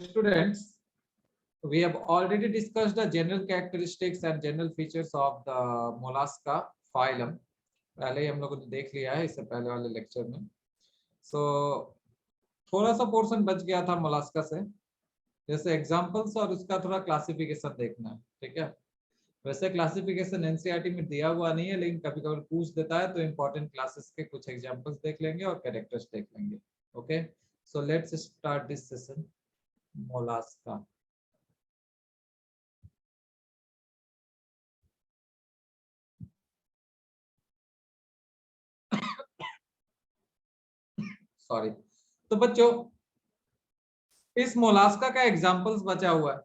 Students, we have already discussed the general characteristics and general features of the mollusca phylum. पहले ही हम लोगों ने देख लिया है इससे पहले वाले लेक्चर में. So थोड़ा सा पोर्शन बच गया था मोलास्का से, जैसे एग्जांपल्स और उसका थोड़ा क्लासिफिकेशन देखना है. ठीक है, वैसे क्लासिफिकेशन एनसीईआरटी में दिया हुआ नहीं है, लेकिन कभी कभी पूछ देता है, तो इंपॉर्टेंट क्लासेस के कुछ एग्जांपल्स देख लेंगे और कैरेक्टर्स देख लेंगे. Okay, so let's start this session. Mollusca. Sorry. तो बच्चों, इस मोलास्का का एग्जांपल्स बचा हुआ है,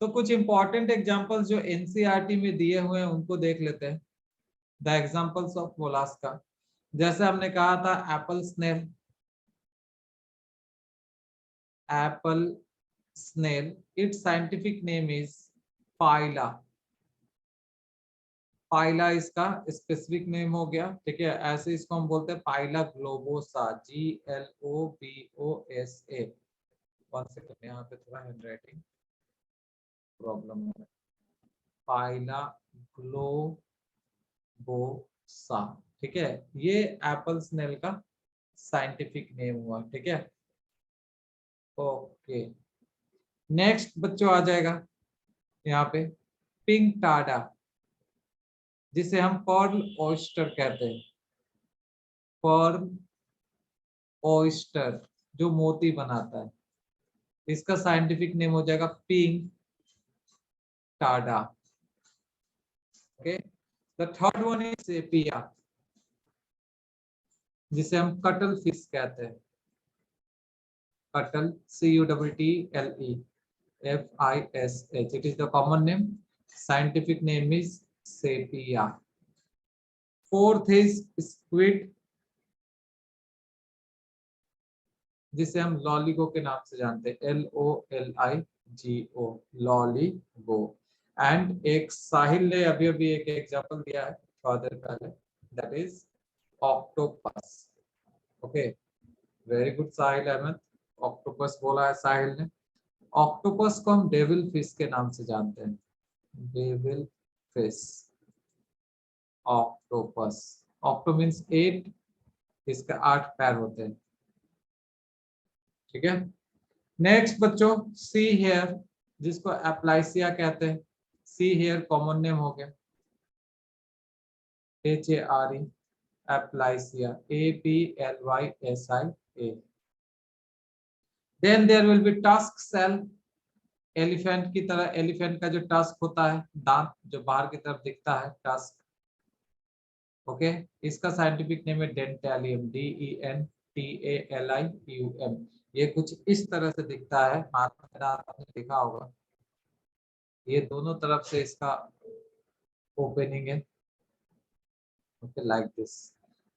तो कुछ इंपॉर्टेंट एग्जांपल्स जो एनसीईआरटी में दिए हुए हैं उनको देख लेते हैं. द एग्जांपल्स ऑफ मोलास्का, जैसे हमने कहा था apple snail. Apple snail, its scientific name is Pila. Pila इसका स्पेसिफिक नेम हो गया. ठीक है, ऐसे इसको हम बोलते हैं पाइला ग्लोबोसा. GLOBOSA. 1 सेकंड, यहाँ पे थोड़ा हैंडराइटिंग प्रॉब्लम है. Pila globosa. ठीक है, ये एप्पल स्नेल का साइंटिफिक नेम हुआ. ठीक है, ओके. नेक्स्ट बच्चों आ जाएगा यहाँ पे पिंक टाडा, जिसे हम पर्ल ऑयस्टर कहते हैं. पर्ल ऑयस्टर, जो मोती बनाता है, इसका साइंटिफिक नेम हो जाएगा pink Tada. Okay, the third one is sepia, जिसे हम कटल फिश कहते हैं. कटल, CUTTLE FISH. It is the common name. Scientific name is sepia. Fourth is squid, जिसे हम लॉलीगो के नाम से जानते हैं. LOLIGO, Loligo. एंड एक साहिल ने अभी अभी एक एग्जांपल दिया है थोड़ा देर पहले, that is octopus. Okay, very good Sahil Ahmad. Octopus बोला है साहिल ने. ऑक्टोपस को हम डेविल फिश के नाम से जानते हैं. Devil fish, octopus. Octo means 8, इसके 8 पैर होते हैं. ठीक है. नेक्स्ट बच्चों, सी हेयर, जिसको एप्लाइसिया कहते हैं. सी हेयर कॉमन नेम हो गया. HARE, aplysia. APLYSIA. Then there will be tusk shell. Elephant की तरह, एलिफेंट का जो टस्क होता है, दांत जो बाहर की तरफ दिखता है, टस्क. ओके, इसका साइंटिफिक नेम है डेंटेलियम. DENTALIUM. ये कुछ इस तरह से दिखता है. आपने देखा होगा, ये दोनों तरफ से इसका ओपनिंग है. Okay, like this.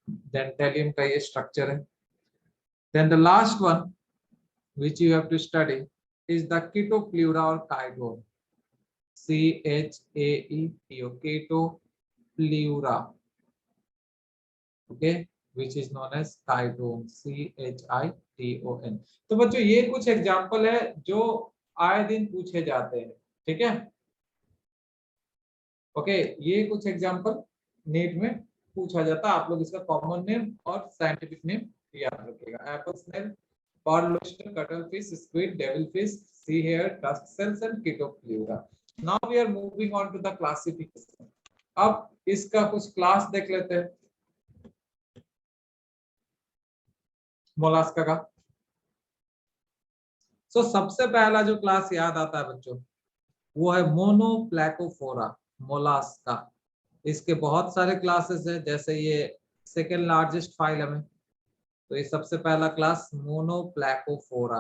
डेंटेलियम का ये स्ट्रक्चर है. Then the last one which you have to study is the Chaetopleura or chydon. CHAETO, Chaetopleura. Okay, which is known as chydon. CHITON. तो बच्चों, ये कुछ एग्जाम्पल है जो आए दिन पूछे जाते हैं. ठीक है, ओके, ये कुछ एग्जाम्पल नीट में पूछा जाता है. आप लोग इसका कॉमन नेम और साइंटिफिक नेम याद रखिएगा. Apple snail, pearl oyster, cuttlefish, squid, devilfish, sea hare, tusk shells and Chaetopleura. Now we are moving on to the classification. अब इसका कुछ क्लास देख लेते हैं मोलास्का का. सो सबसे पहला जो क्लास याद आता है बच्चों, वो है मोनोप्लैकोफोरा मोलास्का. इसके बहुत सारे क्लासेस हैं, जैसे ये सेकेंड लार्जेस्ट फाइलम है, तो ये सबसे पहला क्लास मोनोप्लैकोफोरा.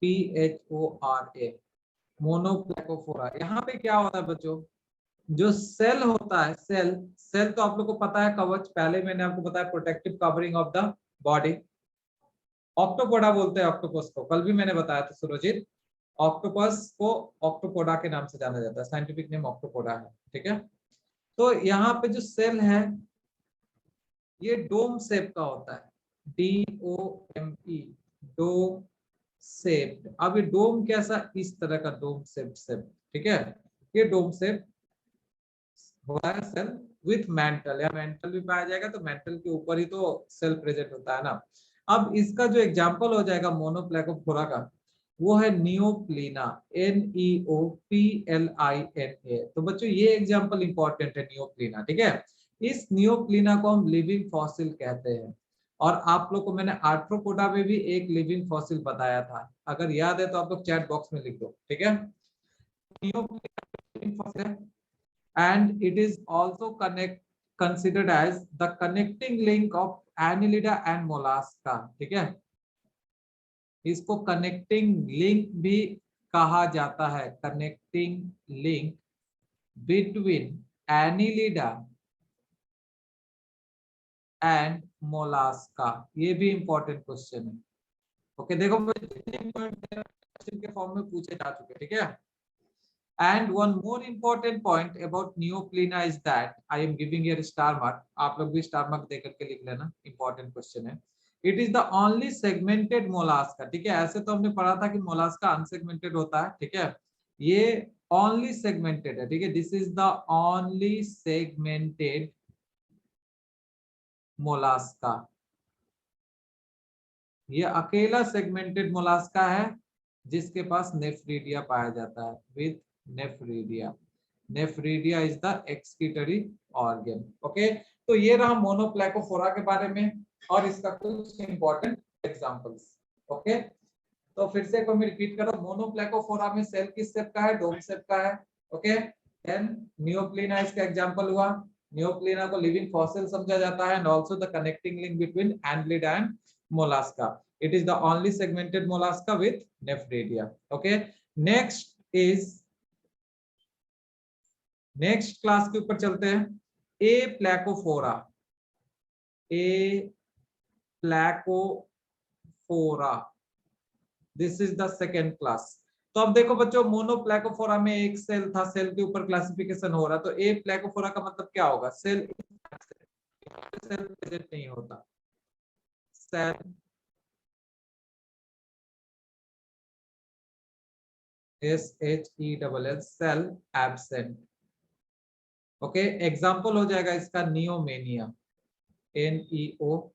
MONOPLACOPHORA, मोनोप्लैकोफोरा. यहाँ पे क्या होता है बच्चों, जो सेल होता है, सेल सेल तो आप लोग को पता है, कवच. पहले मैंने आपको बताया protective covering of the body. Octopoda बोलते हैं ऑक्टोपस को, कल भी मैंने बताया था सुरजीत. ऑक्टोपस को ऑक्टोपोडा के नाम से जाना जाता है. साइंटिफिक नेम ऑक्टोपोडा है. ठीक है, तो यहाँ पे जो सेल है ये डोम शेप का होता है. DOME DOME, dome shaped. अब ये डोम कैसा, इस तरह का डोम शेप, ठीक है, ये डोम शेप हो रहा है सेल विथ मेंटल, या मेंटल भी पाया जाएगा, तो मेंटल के ऊपर ही तो सेल प्रेजेंट होता है ना। अब इसका जो एग्जांपल हो जाएगा मोनोप्लेकोफोरा का, वो है नियोप्लीना, NEOPLINA। तो बच्चों ये एग्जांपल इंपॉर्टेंट है, नियोप्लीना, ठीक है। इस नियोप्लीना को हम लिविंग फॉसिल कहते हैं, और आप लोग को मैंने आर्थ्रोपोडा में भी एक लिविंग फॉसिल बताया था, अगर याद है तो आप लोग चैट बॉक्स में लिख दो, ठीक है। नियोप्लीना and it is also considered as the connecting link of Annelida and Mollusca, ठीक है। इसको कनेक्टिंग लिंक भी कहा जाता है, connecting link between Annelida and Mollusca. ये भी इंपॉर्टेंट क्वेश्चन है। ओके देखो क्वेश्चन के फॉर्म में पूछे जा चुके, ठीक है। And one more important point about neoplena is that I am giving here star mark. आप लोग भी star mark देकर के लिख लेना, important question है। It is the only segmented mollusca, ठीक है। ऐसे तो हमने पढ़ा था कि mollusca unsegmented होता है, ठीक है। ये only segmented है, ठीक है। This is the only segmented mollusca। ये अकेला सेगमेंटेड मोलास्का है जिसके पास नेफ्रीडिया पाया जाता है, with nephridia. Nephridia is the excretory organ. Okay, तो ये रहा मोनोप्लेकोफोरा के बारे में और इसका कुछ इंपॉर्टेंट एग्जांपल्स। ओके, तो फिर से एक बार मैं रिपीट कर रहा हूं, मोनोप्लेकोफोरा में सेल किस शेप का है, डोम शेप का है। ओके, देन नियोप्लीना इसका एग्जांपल हुआ। नियोप्लीना को लिविंग फॉसिल समझा जाता है, and also the connecting link between Annelida and mollusca. It is the only segmented mollusca with nephridia. Okay, next class के ऊपर चलते हैं। Aplacophora, Aplacophora, this is the second class. तो अब देखो बच्चों, मोनोप्लेकोफोरा में एक सेल था, सेल के ऊपर क्लासिफिकेशन हो रहा, तो ए प्लैकोफोरा का मतलब क्या होगा, सेल प्रेजेंट नहीं होता, shell SHELL, shell absent. Okay, example हो जाएगा इसका नियोमेनिया, NEOMENIA।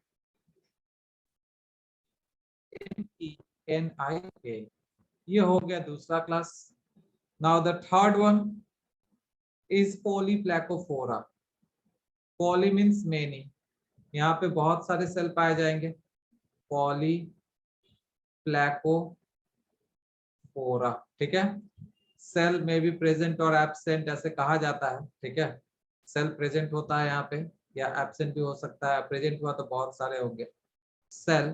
ये हो गया दूसरा क्लास। Now the third one is Polyplacophora. Poly means many, यहाँ पे बहुत सारे सेल पाए जाएंगे, पॉलीप्लेकोफोरा, ठीक है। सेल में भी प्रेजेंट और एब्सेंट ऐसे कहा जाता है, ठीक है। सेल प्रेजेंट होता है यहाँ पे, या एब्सेंट भी हो सकता है, प्रेजेंट हुआ तो बहुत सारे होंगे। सेल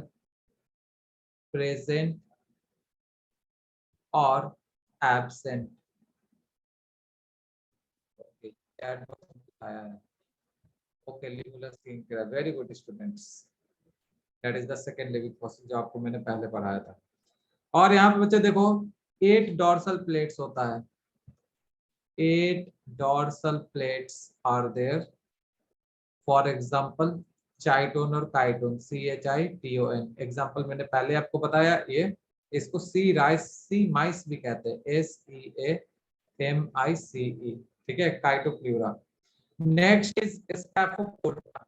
प्रेजेंट और absent. Okay, limular skin care, very good students, that is the second living fossil जो आपको मैंने पहले पढ़ाया था। और यहाँ पे बच्चे देखो 8 डॉर्सल प्लेट्स होता है, 8 dorsal plates are there. For example चाइटोन और काइटोन, CHITON। एग्जांपल मैंने पहले आपको बताया, ये इसको सी राइस, सी माइस भी कहते हैं, SEAMICE, ठीक है, Chaetopleura. Next is Scaphopoda,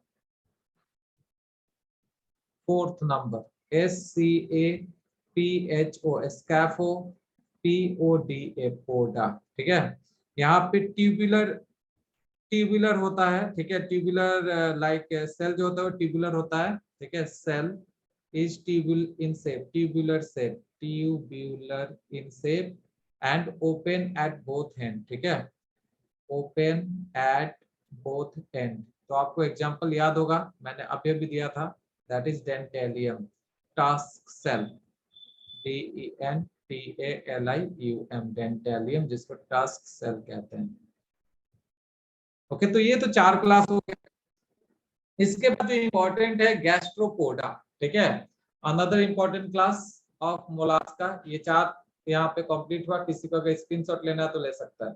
fourth number, SCAPHO, scapho, PODA, poda, ठीक है। यहाँ पे ट्यूबुलर होता है, ठीक है, ट्यूबुलर लाइक सेल जो होता है वो ट्यूबुलर होता है, ठीक है। Shell is tubular in shape and open at both end, ठीक है, ओपन एट बोथ एंड। तो आपको एग्जांपल याद होगा, मैंने अभी भी दिया था, that is dentalium, tusk shell, DENTALIUM, dentalium, जिसको टास्क सेल कहते हैं। ओके, तो ये तो 4 क्लास हो गए। इसके बाद जो इंपॉर्टेंट है गैस्ट्रोपोडा, ठीक है, another important class of Mollusca. ये 4 यहाँ पे कंप्लीट हुआ, किसी को अगर स्क्रीनशॉट लेना है तो ले सकता है।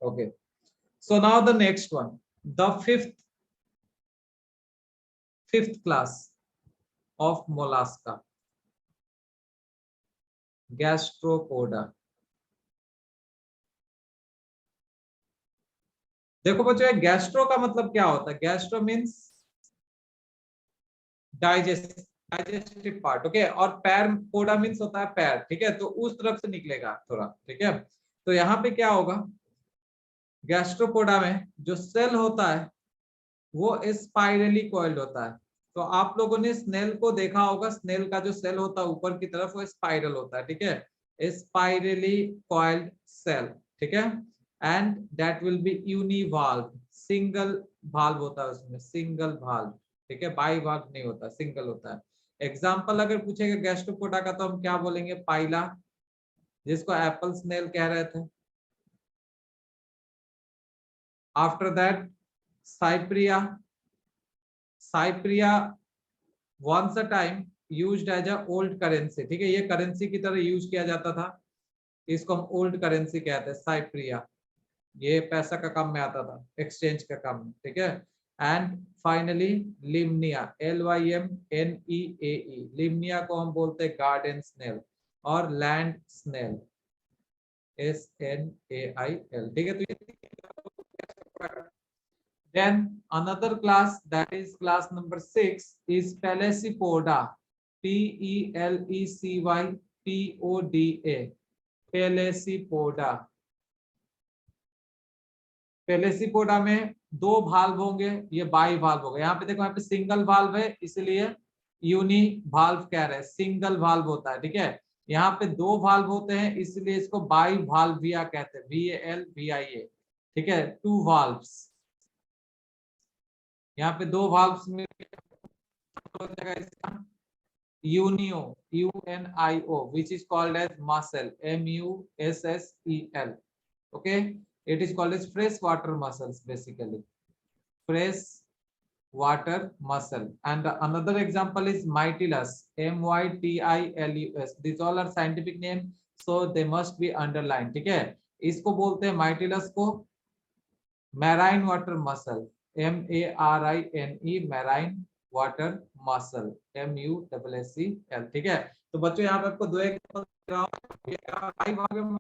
Okay, so now the next one, the fifth 5th class of mollusca, Gastropoda. देखो बच्चों, गैस्ट्रो का मतलब क्या होता है? Gastro means digestive part, okay. और पैर पोडा मीन्स होता है पैर, ठीक है। तो उस तरफ से निकलेगा थोड़ा, ठीक है। तो यहाँ पे क्या होगा, गैस्ट्रोपोडा में जो सेल होता है वो स्पाइरली कॉइल्ड होता है। तो आप लोगों ने स्नेल को देखा होगा, स्नेल का जो सेल होता है ऊपर की तरफ वो स्पाइरल होता है, ठीक है, स्पाइरली कॉइल्ड सेल, ठीक है। And that will be univalve, single valve होता है उसमें, सिंगल भाल्व, ठीक है, बाई भाल्व नहीं होता, सिंगल होता है। एग्जाम्पल अगर पूछेगा गैस्ट्रोपोडा का तो हम क्या बोलेंगे? पाइला, जिसको एप्पल स्नेल कह रहे थे। After that Cypraea, Cypraea once a time used as a old currency, ठीक है, ये करेंसी की तरह यूज किया जाता था, इसको हम ओल्ड करेंसी कहते हैं, साइप्रिया। ये पैसा का काम में आता था, एक्सचेंज का काम में, ठीक है। एंड फाइनली लिम्निया, LYMNEAE, लिम्निया को हम बोलते हैं गार्डन स्नेल और लैंड स्नेल, SNAIL, ठीक है। तो ये then another class, that is class number 6, is Pelecypoda, PELECYPODA, Pelecypoda। पेलेसीपोडा में दो भाल्व होंगे, ये बाई भाल्व होगा। यहाँ पे देखो, यहाँ पे सिंगल भाल्व है इसलिए यूनि भाल्व कह रहे हैं, सिंगल भाल्व होता है, ठीक है। यहाँ पे दो भाल्व होते हैं इसलिए इसको बाई भाल्विया कहते हैं, VALVIA, ठीक है, टू भाल्व्स। यहाँ पे दो भाल्व्स में Unio, UNIO, which is called as muscle, MUSSEL, okay, it is called as fresh water muscles, basically fresh water muscle. And another example is Mytilus, MYTILUS, these all are scientific name, so they must be underlined, ठीक है। इसको बोलते हैं माइटिलस को marine water muscle, MARINE, marine water muscle, MUSSEL, ठीक है। तो बच्चों यहाँ पे आपको दो एग्जांपल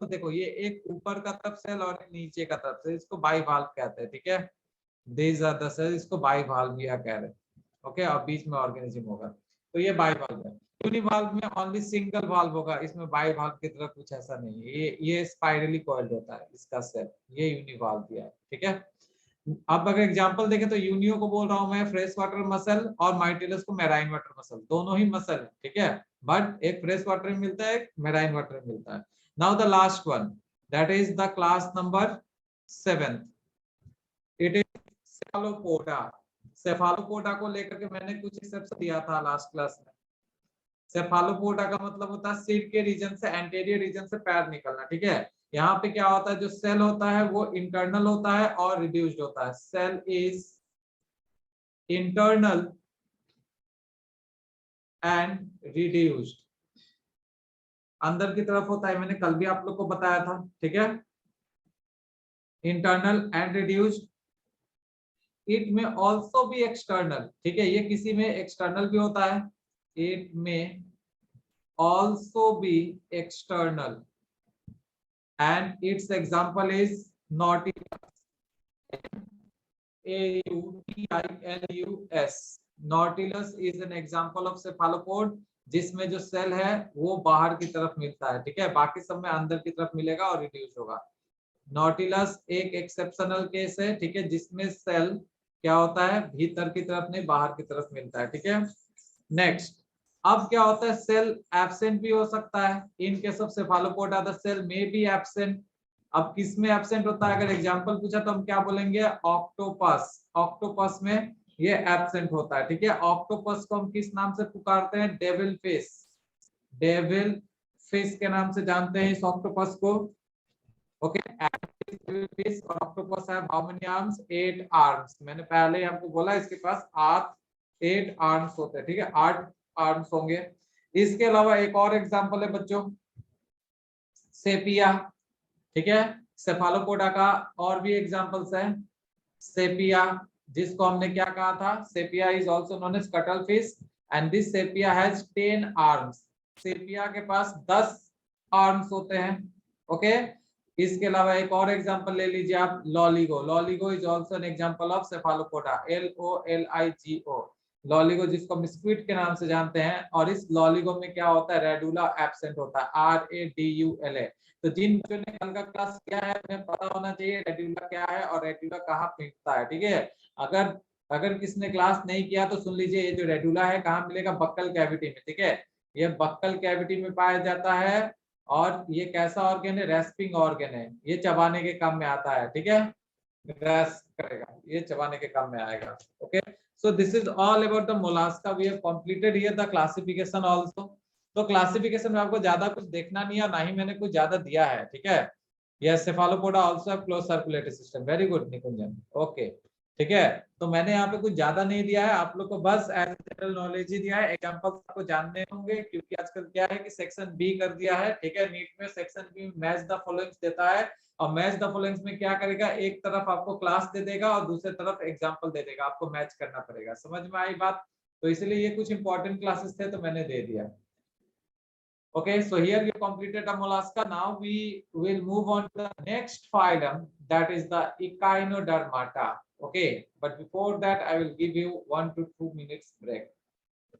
देखो, ये एक ऊपर का तरफ सेल और नीचे का तरफ सेल, इसको बाइवाल्व कहते हैं, ठीक है। दीज आर द सेल, इसको बाइवाल्विया कह रहे हैं, ओके। और बीच में ऑर्गेनिज्म होगा, तो ये बाइवाल्व है। यूनिवाल्व में ओनली सिंगल वाल्व होगा, इसमें बाइवाल्व की तरह कुछ ऐसा नहीं है। ये स्पाइरली कॉइल्ड होता है इसका सेल, ये यूनिवाल्व दिया है, ठीक है। अब अगर एग्जांपल देखें तो यूनियो को बोल रहा हूं मैं फ्रेश वाटर मसल, और माइटिलस को मैराइन वाटर मसल, दोनों ही मसल है, ठीक है। बट एक फ्रेश वाटर में मिलता है, एक मैराइन वाटर में मिलता है। Now the last one, that is the class number 7, it is Cephalopoda. Cephalopoda को लेकर के मैंने कुछ स्टेप्स दिया था लास्ट क्लास में। सेफालोपोडा का मतलब होता है सिर के रीजन से, एंटीरियर रीजन से पैर निकलना, ठीक है। यहाँ पे क्या होता है, जो सेल होता है वो इंटरनल होता है और रिड्यूस्ड होता है। Shell is internal and reduced, अंदर की तरफ होता है, मैंने कल भी आप लोग को बताया था, ठीक है। इंटरनल एंड रिड्यूस्ड, इट में ऑल्सो भी एक्सटर्नल, ठीक है, ये किसी में एक्सटर्नल भी होता है, इट में ऑल्सो भी external, and its example is nautilus, NAUTILUS, nautilus is an example of cephalopod, जिसमें जो सेल है वो बाहर की तरफ मिलता है, ठीक है, बाकी सब में अंदर की तरफ मिलेगा और रिड्यूस होगा। नॉटिलस एक एक्सेप्शनल केस है, ठीक है, जिसमें सेल क्या होता है, भीतर की तरफ नहीं बाहर की तरफ मिलता है, ठीक है। नेक्स्ट, अब क्या होता है, सेल एब्सेंट भी हो सकता है। In case of Cephalopoda the shell may be absent. अब किस में एब्सेंट होता है, अगर एग्जांपल पूछा तो हम क्या बोलेंगे, ऑक्टोपस, ऑक्टोपस में ये एब्सेंट होता है, ठीक है। ऑक्टोपस को हम किस नाम से पुकारते हैं, डेविल फिश, डेविल फिश के नाम से जानते हैं इस ऑक्टोपस को, ओके। फिश और octopus have how many arms, 8 arms. मैंने पहले ही आपको बोला इसके पास 8 आर्म्स होते हैं, ठीक है, 8 आर्म्स होंगे। इसके अलावा एक और एग्जांपल है बच्चों, सेपिया, ठीक है। सेफालोपोडा का और भी एग्जांपल्स हैं, सेपिया, जिसको हमने क्या कहा था, sepia is also known as cuttlefish and this sepia has 10 arms. Sepia के पास 10 आर्म्स होते हैं। ओके, इसके अलावा एक और एग्जांपल ले लीजिए आप, Loligo. Loligo is also an example of Cephalopoda, LOLIGO, Loligo, जिसको हम स्क्विड के नाम से जानते हैं। और इस लॉलिगो में क्या होता है, रेडुला एब्सेंट होता है, RADULA। तो जिन बच्चों ने कल का क्लास किया है उन्हें पता होना चाहिए रेडुला क्या है और रेडुला कहाँ मिलता है। ठीक है, अगर अगर किसने क्लास नहीं किया तो सुन लीजिए, ये जो रेडुला है कहाँ मिलेगा, बक्कल कैविटी में। ठीक है, ये बक्कल कैविटी में पाया जाता है और ये कैसा ऑर्गन है, रेस्पिंग ऑर्गन है, ये चबाने के काम में आता है। ठीक है, रेस्ट करेगा, ये चबाने के काम में आएगा। Okay, so this is all about the mollusca. We have completed here the classification also. तो क्लासिफिकेशन में आपको ज्यादा कुछ देखना नहीं है, ना ही मैंने कुछ ज्यादा दिया है। ठीक है, yes, Cephalopoda also have close circulatory system. Very good Nikunjan. Okay, ठीक है, तो मैंने यहाँ पे कुछ ज्यादा नहीं दिया है, आप लोग को बस एज जनरल नॉलेज ही दिया है। एग्जांपल्स आपको जानने होंगे क्योंकि आजकल क्या है कि सेक्शन बी कर दिया है। ठीक है, नीट में section B match the followings देता है और मैच द फॉलोइंग्स में क्या करेगा, एक तरफ आपको क्लास दे देगा और दूसरे तरफ एग्जांपल दे देगा, आपको मैच करना पड़ेगा। समझ में आई बात? तो इसलिए ये कुछ इंपॉर्टेंट क्लासेस थे तो मैंने दे दिया। Okay, so here we completed the mollusca. Now we will move on to the next phylum, that is the Echinodermata. Okay, but before that I will give you 1 to 2 minutes break.